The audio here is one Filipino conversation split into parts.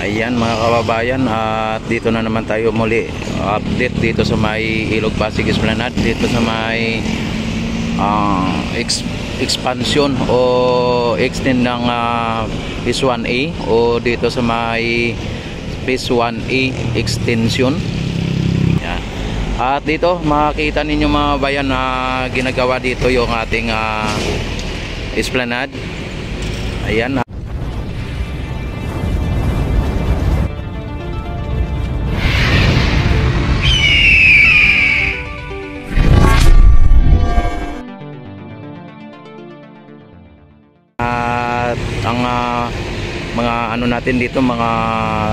Ayan mga kababayan, at dito na naman tayo muli update dito sa may Ilog Pasig Esplanade, dito sa may expansion o extend ng Phase 1A o dito sa may Phase 1A extension. Yan. At dito makikita ninyo mga bayan na ginagawa dito yung ating Esplanade. Ayan. At ang mga ano natin dito, mga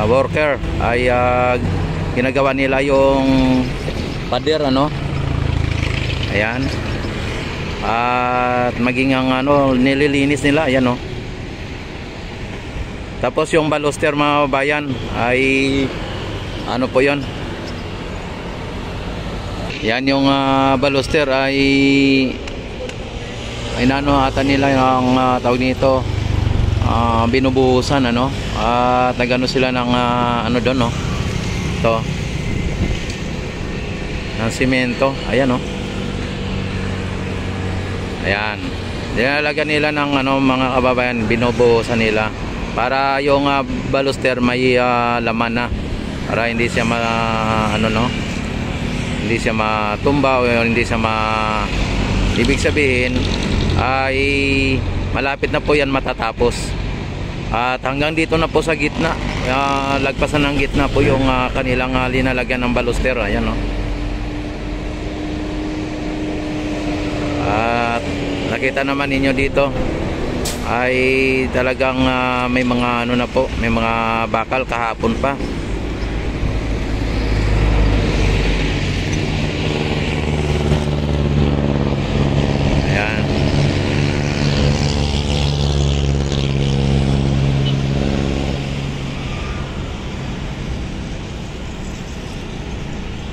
worker ay ginagawa nila yung pader, ano. Ayan. At maging ang ano, nililinis nila, ayan, oh. Tapos yung baluster mga bayan ay ano po yon. Yan yung baluster ay nano ata nila yung tawag nito, binubuhusan, ano, at nagano sila ng ano doon, no, ito ng simento, ayan, no, ayan, nilalagyan nila ng ano mga kababayan, binubuhusan nila para yung baluster may laman na, para hindi siya ano, no, hindi siya matumba o hindi siya ibig sabihin ay malapit na po yan matatapos. At hanggang dito na po sa gitna, lagpasan ng gitna po yung kanilang linalagyan ng baluster, ayan, no. At nakita naman ninyo dito ay talagang may mga ano na po, may mga bakal kahapon pa. Ayan.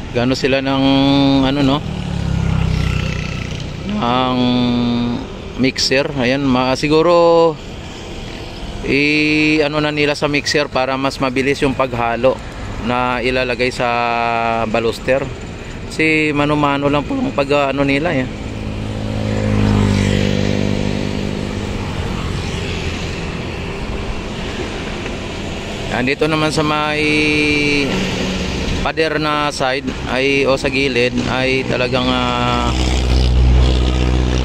Gano sila ng ano, no, ang mixer, ayan, siguro ano na nila sa mixer para mas mabilis yung paghalo na ilalagay sa baluster, kasi mano-mano lang po yung pag ano nila, eh. Dito naman sa may pader na side ay o sa gilid ay talagang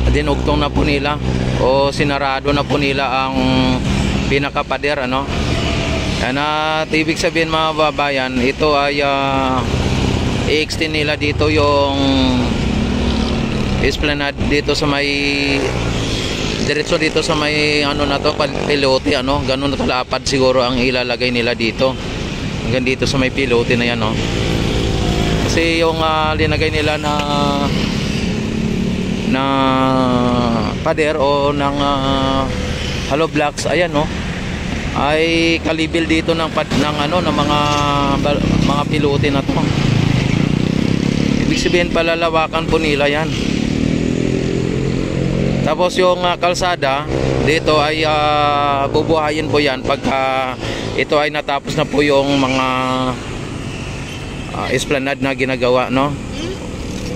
dinugtong na po nila o sinarado na po nila ang pinakapader, ano. Yan, at ibig sabihin mga babayan, ito ay i-extend nila dito yung Esplanade dito sa may diretso dito sa may ano na to, pilote, ano, ganun na kalapad siguro ang ilalagay nila dito hanggang dito sa may pilote na yan, no. Kasi yung linagay nila na pader o ng hollow blocks, ayan, no, ay kalibil dito ng ano ng mga pilote na to. Ibig sabihin palalawakan po nila yan. Tapos yung kalsada dito ay bubuhayin po yan pagka ito ay natapos na po yung mga Esplanade na ginagawa, no.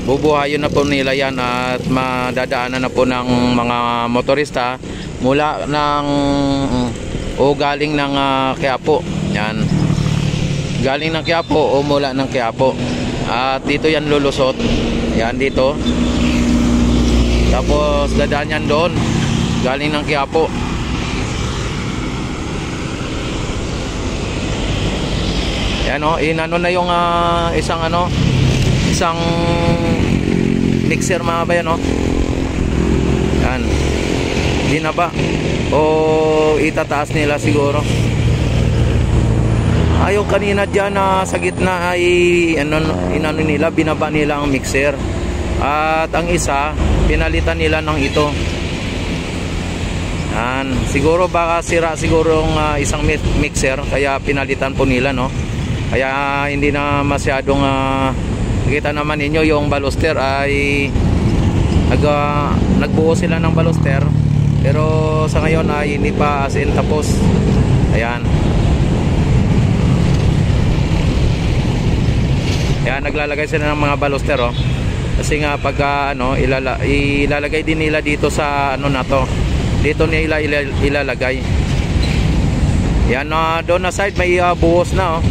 Bubuhayin na po nila yan at madadaanan na po ng mga motorista mula ng o galing ng Quiapo. Yan, galing ng Quiapo o mula ng Quiapo, at dito yan lulusot, yan dito. Tapos dadaan yan doon galing ng Quiapo. Yan, o, inano na yung isang mixer mga bayan, o. Yan, binaba o itataas nila siguro. Ayaw kanina dyan sa gitna ay inano nila, binaba nila ang mixer. At ang isa, pinalitan nila ng ito. Yan, siguro baka sira siguro yung isang mixer, kaya pinalitan po nila, no. Kaya hindi na masyadong nakita naman ninyo yung baluster ay nagbuo sila ng baluster, pero sa ngayon ay hindi pa as in tapos. Ayan. naglalagay sila ng mga baluster, oh. Kasi nga pag ilalagay din nila dito sa ano na to. Dito nila ilalagay. Yan, doon na side may buhos na, oh.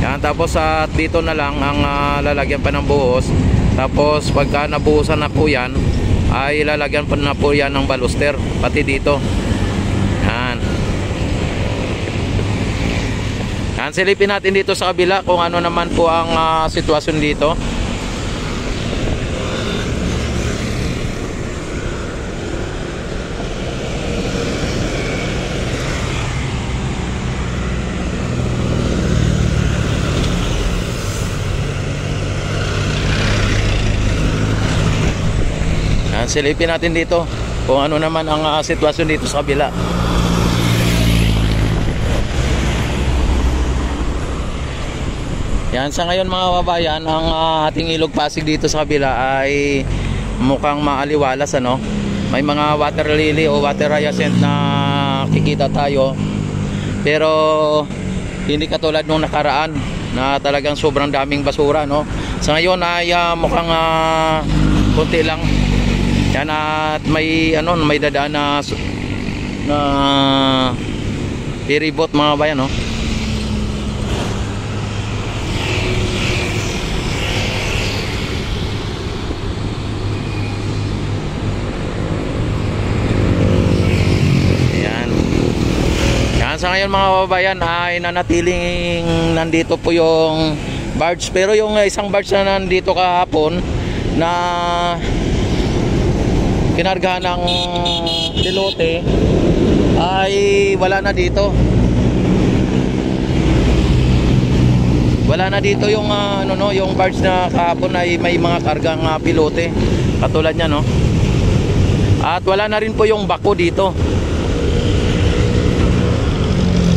Yan, tapos dito na lang ang lalagyan pa ng buhos. Tapos pagka nabuhusan na po yan, ay ilalagyan pa na po yan ng baluster pati dito. Yan. Yan, silipin natin dito sa kabila kung ano naman po ang sitwasyon dito. Silipin natin dito kung ano naman ang sitwasyon dito sa kabila. Yan, sa ngayon mga kababayan, ang ating ilog Pasig dito sa kabila ay mukhang maaliwalas, ano. May mga water lily o water hyacinth na kikita tayo, pero hindi katulad nung nakaraan na talagang sobrang daming basura, no. Sa ngayon ay mukhang konti lang. Yan, at may may dadaan na ferryboat mga bayan, no. Yan. Yan, sa ngayon mga kababayan ay nanatiling nandito po yung barge, pero yung isang barge na nandito kahapon na kinargahan ng lilote ay wala na dito. Wala na dito yung yung barge na kahapon ay may mga kargang pilote katulad niya, no. At wala na rin po yung bako dito.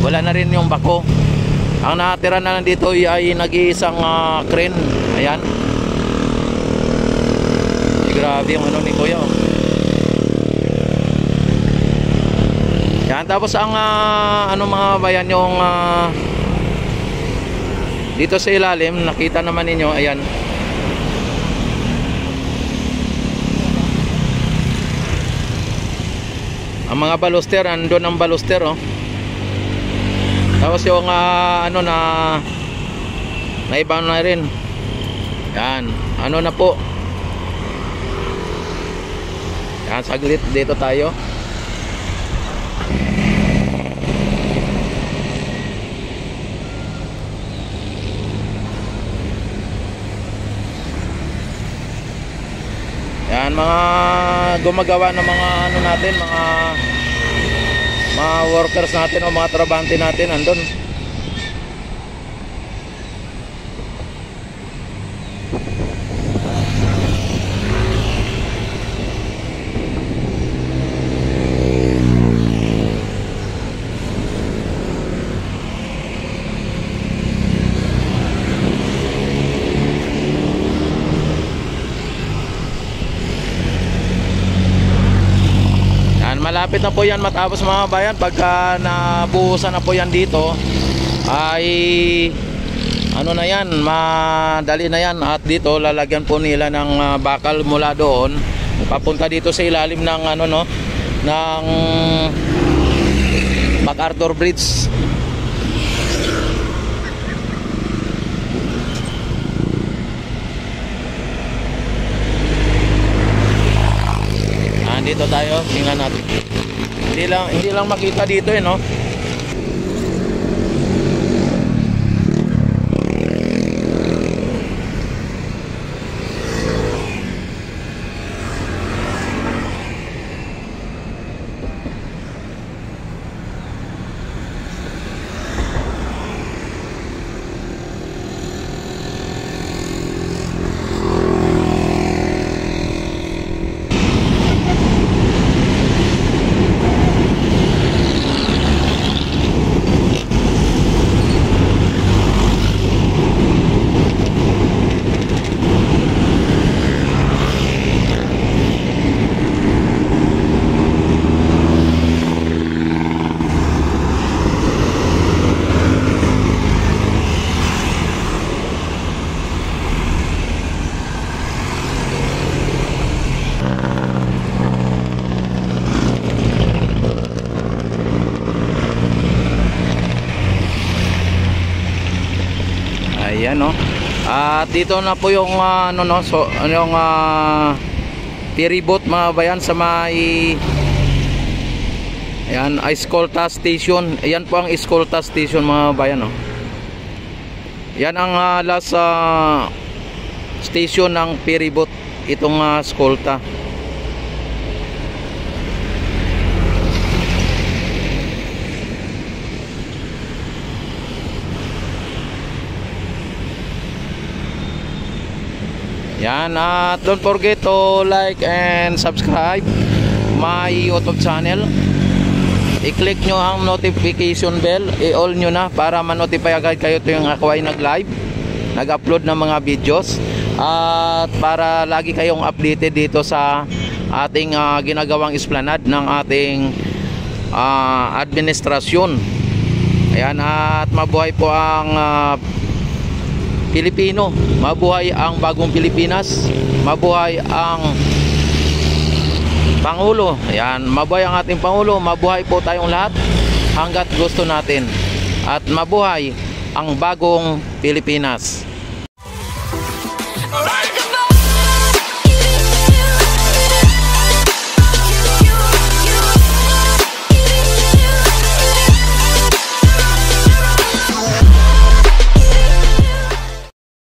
Wala na rin yung bako. Ang natira na dito ay nag-iisang crane. Ayan. Grabe yung ni Kuya, oh. Yan, tapos ang mga bayan yung dito sa ilalim, nakita naman ninyo, ayan. Ang mga baluster, andun ang baluster, oh. Tapos yung naiba na rin. Yan, na po. Yan, saglit dito tayo. Yan, mga gumagawa ng mga natin, mga workers natin o mga trabahante natin andun. Malapit na po yan matapos mga bayan. Pagka nabuhusan na po yan dito ay na yan, madali na yan. At dito lalagyan po nila ng bakal mula doon papunta dito sa ilalim ng ng MacArthur Bridge. Dito tayo, tingnan natin. Hindi lang makita dito, no. At dito na po yung ano no, so yung ferry boat mga bayan sa may ayan, Escolta Station. Ayan po ang Escolta Station mga bayan, no? Yan ang last station ng ferry boat, itong Escolta. Yan, at don't forget to like and subscribe my YouTube channel. I-click nyo ang notification bell, i-all nyo na para ma-notify agad kayo tuwing ako ay nag-live, nag-upload ng mga videos, at para lagi kayong updated dito sa ating ginagawang esplanade ng ating administrasyon. Ayan, at mabuhay po ang Pilipino, mabuhay ang bagong Pilipinas, mabuhay ang Pangulo. Ayan, mabuhay ang ating Pangulo, mabuhay po tayong lahat hanggat gusto natin, at mabuhay ang bagong Pilipinas.